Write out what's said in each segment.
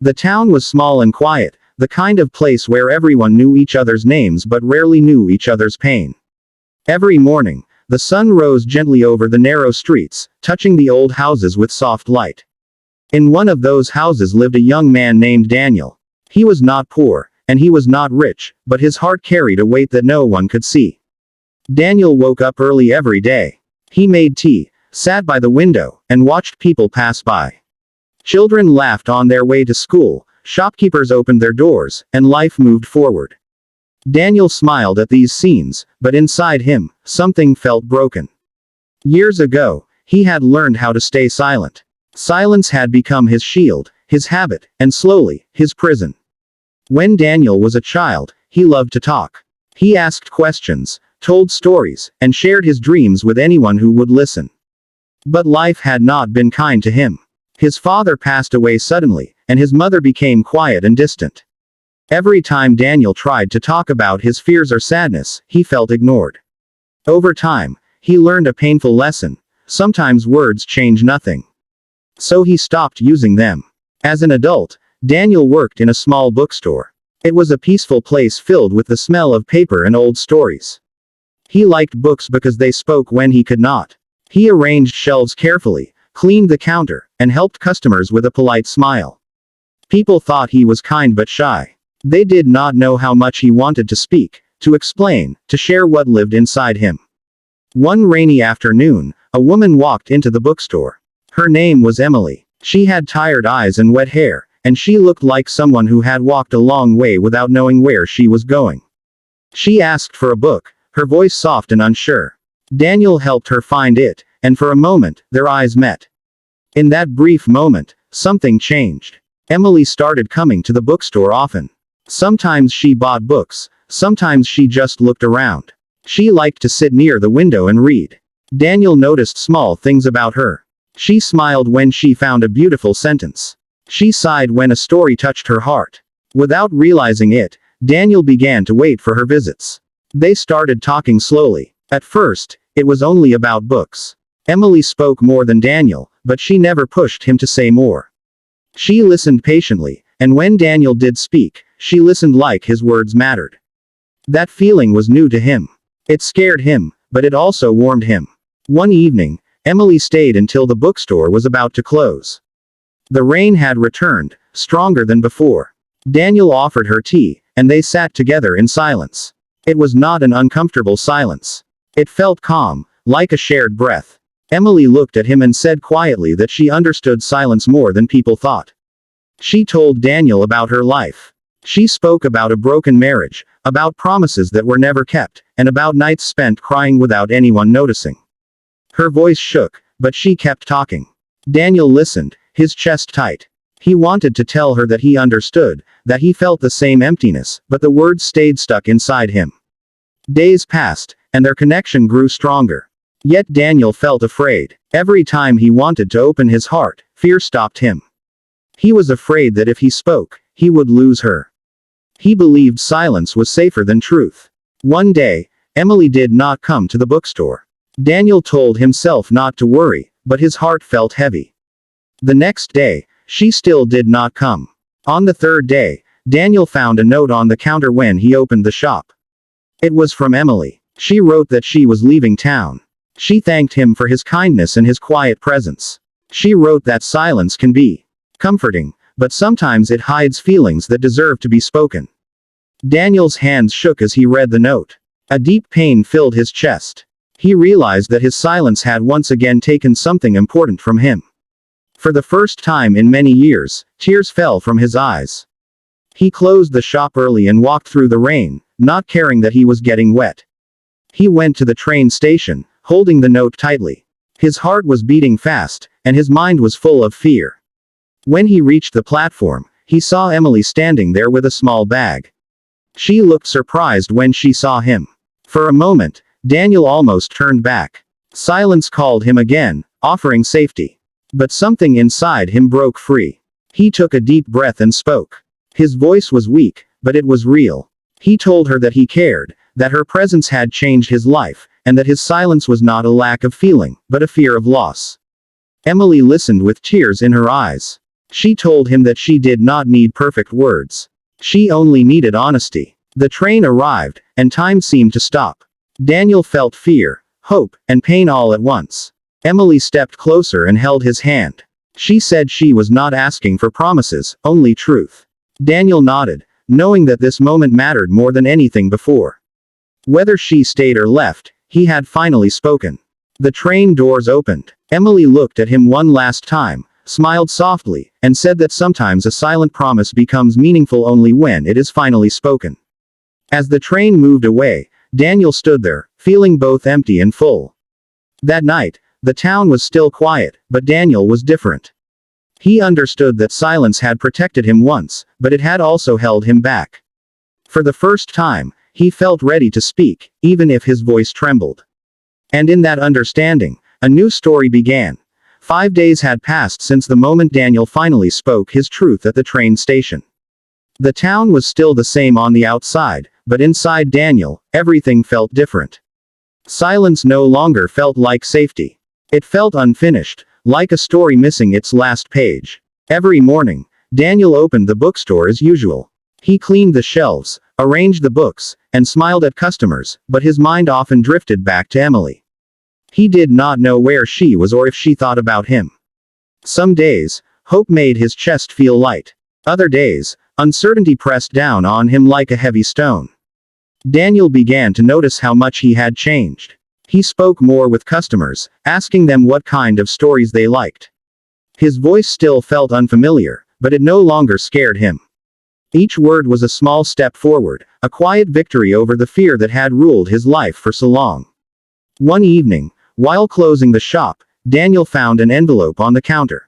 The town was small and quiet, the kind of place where everyone knew each other's names but rarely knew each other's pain. Every morning, the sun rose gently over the narrow streets, touching the old houses with soft light. In one of those houses lived a young man named Daniel. He was not poor, and he was not rich, but his heart carried a weight that no one could see. Daniel woke up early every day. He made tea, sat by the window, and watched people pass by. Children laughed on their way to school, shopkeepers opened their doors, and life moved forward. Daniel smiled at these scenes, but inside him, something felt broken. Years ago, he had learned how to stay silent. Silence had become his shield, his habit, and slowly, his prison. When Daniel was a child, he loved to talk. He asked questions, told stories, and shared his dreams with anyone who would listen. But life had not been kind to him. His father passed away suddenly, and his mother became quiet and distant. Every time Daniel tried to talk about his fears or sadness, he felt ignored. Over time, he learned a painful lesson: sometimes words change nothing. So he stopped using them. As an adult, Daniel worked in a small bookstore. It was a peaceful place filled with the smell of paper and old stories. He liked books because they spoke when he could not. He arranged shelves carefully, cleaned the counter, and helped customers with a polite smile. People thought he was kind but shy. They did not know how much he wanted to speak, to explain, to share what lived inside him. One rainy afternoon, a woman walked into the bookstore. Her name was Emily. She had tired eyes and wet hair, and she looked like someone who had walked a long way without knowing where she was going. She asked for a book, her voice soft and unsure. Daniel helped her find it, and for a moment, their eyes met. In that brief moment, something changed. Emily started coming to the bookstore often. Sometimes she bought books, sometimes she just looked around. She liked to sit near the window and read. Daniel noticed small things about her. She smiled when she found a beautiful sentence. She sighed when a story touched her heart. Without realizing it, Daniel began to wait for her visits. They started talking slowly. At first, it was only about books. Emily spoke more than Daniel, but she never pushed him to say more. She listened patiently, and when Daniel did speak, she listened like his words mattered. That feeling was new to him. It scared him, but it also warmed him. One evening, Emily stayed until the bookstore was about to close. The rain had returned, stronger than before. Daniel offered her tea, and they sat together in silence. It was not an uncomfortable silence. It felt calm, like a shared breath. Emily looked at him and said quietly that she understood silence more than people thought. She told Daniel about her life. She spoke about a broken marriage, about promises that were never kept, and about nights spent crying without anyone noticing. Her voice shook, but she kept talking. Daniel listened, his chest tight. He wanted to tell her that he understood, that he felt the same emptiness, but the words stayed stuck inside him. Days passed, and their connection grew stronger. Yet Daniel felt afraid. Every time he wanted to open his heart, fear stopped him. He was afraid that if he spoke, he would lose her. He believed silence was safer than truth. One day, Emily did not come to the bookstore. Daniel told himself not to worry, but his heart felt heavy. The next day, she still did not come. On the third day, Daniel found a note on the counter when he opened the shop. It was from Emily. She wrote that she was leaving town. She thanked him for his kindness and his quiet presence. She wrote that silence can be comforting, but sometimes it hides feelings that deserve to be spoken. Daniel's hands shook as he read the note. A deep pain filled his chest. He realized that his silence had once again taken something important from him. For the first time in many years, tears fell from his eyes. He closed the shop early and walked through the rain, not caring that he was getting wet. He went to the train station, holding the note tightly. His heart was beating fast, and his mind was full of fear. When he reached the platform, he saw Emily standing there with a small bag. She looked surprised when she saw him. For a moment, Daniel almost turned back. Silence called him again, offering safety. But something inside him broke free. He took a deep breath and spoke. His voice was weak, but it was real. He told her that he cared, that her presence had changed his life, and that his silence was not a lack of feeling, but a fear of loss. Emily listened with tears in her eyes. She told him that she did not need perfect words. She only needed honesty. The train arrived, and time seemed to stop. Daniel felt fear, hope, and pain all at once. Emily stepped closer and held his hand. She said she was not asking for promises, only truth. Daniel nodded, knowing that this moment mattered more than anything before. Whether she stayed or left, he had finally spoken. The train doors opened. Emily looked at him one last time, smiled softly, and said that sometimes a silent promise becomes meaningful only when it is finally spoken. As the train moved away, Daniel stood there, feeling both empty and full. That night, the town was still quiet, but Daniel was different. He understood that silence had protected him once, but it had also held him back. For the first time, he felt ready to speak, even if his voice trembled. And in that understanding, a new story began. 5 days had passed since the moment Daniel finally spoke his truth at the train station. The town was still the same on the outside, but inside Daniel, everything felt different. Silence no longer felt like safety. It felt unfinished, like a story missing its last page. Every morning, Daniel opened the bookstore as usual. He cleaned the shelves, arranged the books, and smiled at customers, but his mind often drifted back to Emily. He did not know where she was or if she thought about him. Some days, hope made his chest feel light. Other days, uncertainty pressed down on him like a heavy stone. Daniel began to notice how much he had changed. He spoke more with customers, asking them what kind of stories they liked. His voice still felt unfamiliar, but it no longer scared him. Each word was a small step forward, a quiet victory over the fear that had ruled his life for so long. One evening, while closing the shop, Daniel found an envelope on the counter.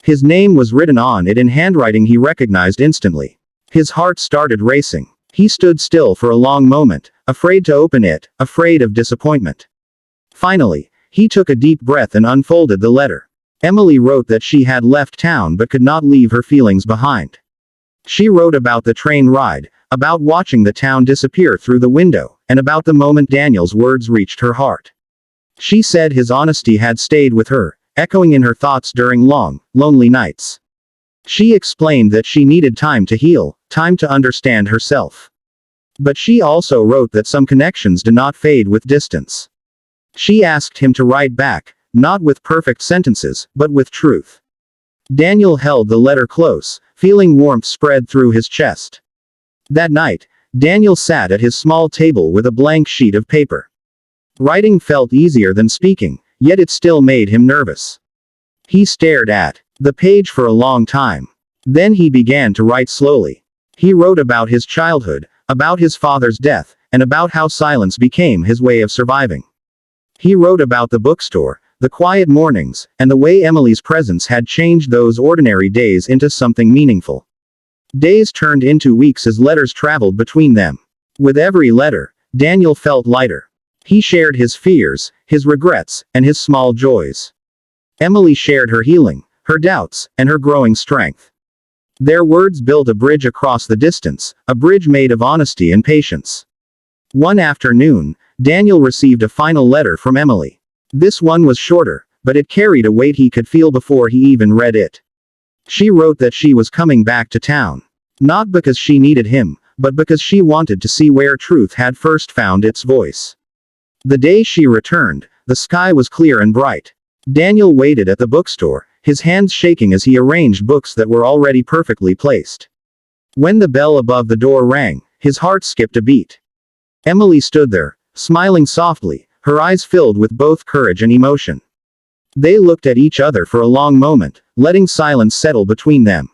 His name was written on it in handwriting he recognized instantly. His heart started racing. He stood still for a long moment, afraid to open it, afraid of disappointment. Finally, he took a deep breath and unfolded the letter. Emily wrote that she had left town but could not leave her feelings behind. She wrote about the train ride, about watching the town disappear through the window, and about the moment Daniel's words reached her heart. She said his honesty had stayed with her, echoing in her thoughts during long, lonely nights. She explained that she needed time to heal, time to understand herself. But she also wrote that some connections do not fade with distance. She asked him to write back, not with perfect sentences, but with truth. Daniel held the letter close, feeling warmth spread through his chest. That night, Daniel sat at his small table with a blank sheet of paper. Writing felt easier than speaking, yet it still made him nervous. He stared at the page for a long time. Then he began to write slowly. He wrote about his childhood, about his father's death, and about how silence became his way of surviving. He wrote about the bookstore, the quiet mornings, and the way Emily's presence had changed those ordinary days into something meaningful. Days turned into weeks as letters traveled between them. With every letter, Daniel felt lighter. He shared his fears, his regrets, and his small joys. Emily shared her healing, her doubts, and her growing strength. Their words built a bridge across the distance, a bridge made of honesty and patience. One afternoon, Daniel received a final letter from Emily. This one was shorter, but it carried a weight he could feel before he even read it. She wrote that she was coming back to town. Not because she needed him, but because she wanted to see where truth had first found its voice. The day she returned, the sky was clear and bright. Daniel waited at the bookstore, his hands shaking as he arranged books that were already perfectly placed. When the bell above the door rang, his heart skipped a beat. Emily stood there, smiling softly, her eyes filled with both courage and emotion. They looked at each other for a long moment, letting silence settle between them.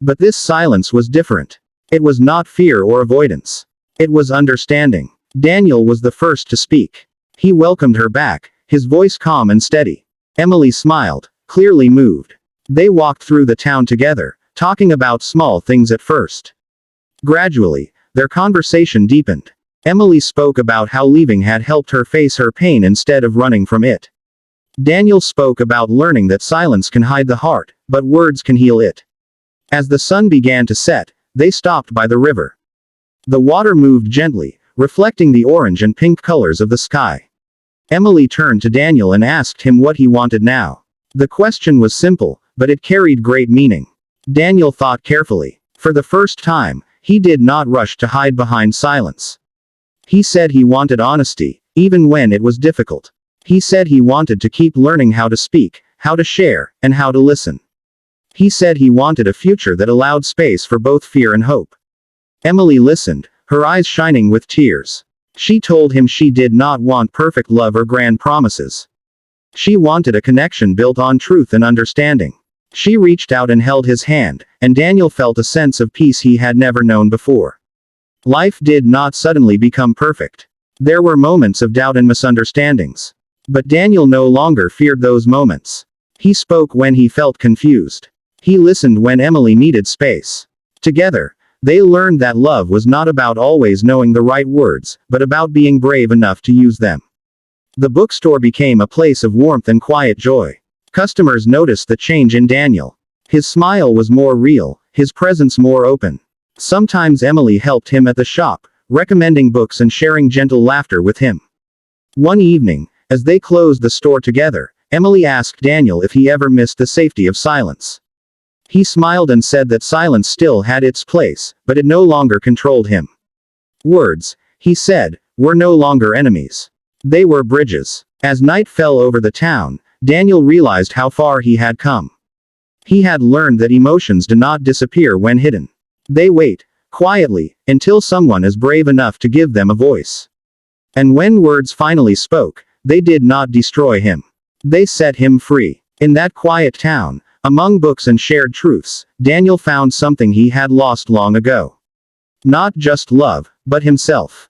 But this silence was different. It was not fear or avoidance. It was understanding. Daniel was the first to speak. He welcomed her back, his voice calm and steady. Emily smiled, clearly moved. They walked through the town together, talking about small things at first. Gradually, their conversation deepened. Emily spoke about how leaving had helped her face her pain instead of running from it. Daniel spoke about learning that silence can hide the heart, but words can heal it. As the sun began to set, they stopped by the river. The water moved gently, reflecting the orange and pink colors of the sky. Emily turned to Daniel and asked him what he wanted now. The question was simple, but it carried great meaning. Daniel thought carefully. For the first time, he did not rush to hide behind silence. He said he wanted honesty, even when it was difficult. He said he wanted to keep learning how to speak, how to share, and how to listen. He said he wanted a future that allowed space for both fear and hope. Emily listened, her eyes shining with tears. She told him she did not want perfect love or grand promises. She wanted a connection built on truth and understanding. She reached out and held his hand, and Daniel felt a sense of peace he had never known before. Life did not suddenly become perfect. There were moments of doubt and misunderstandings. But Daniel no longer feared those moments. He spoke when he felt confused. He listened when Emily needed space. Together, they learned that love was not about always knowing the right words, but about being brave enough to use them. The bookstore became a place of warmth and quiet joy. Customers noticed the change in Daniel. His smile was more real, his presence more open. Sometimes Emily helped him at the shop, recommending books and sharing gentle laughter with him. One evening, as they closed the store together, Emily asked Daniel if he ever missed the safety of silence. He smiled and said that silence still had its place, but it no longer controlled him. Words, he said, were no longer enemies. They were bridges. As night fell over the town, Daniel realized how far he had come. He had learned that emotions do not disappear when hidden. They wait, quietly, until someone is brave enough to give them a voice. And when words finally spoke, they did not destroy him. They set him free. In that quiet town, among books and shared truths, Daniel found something he had lost long ago. Not just love, but himself.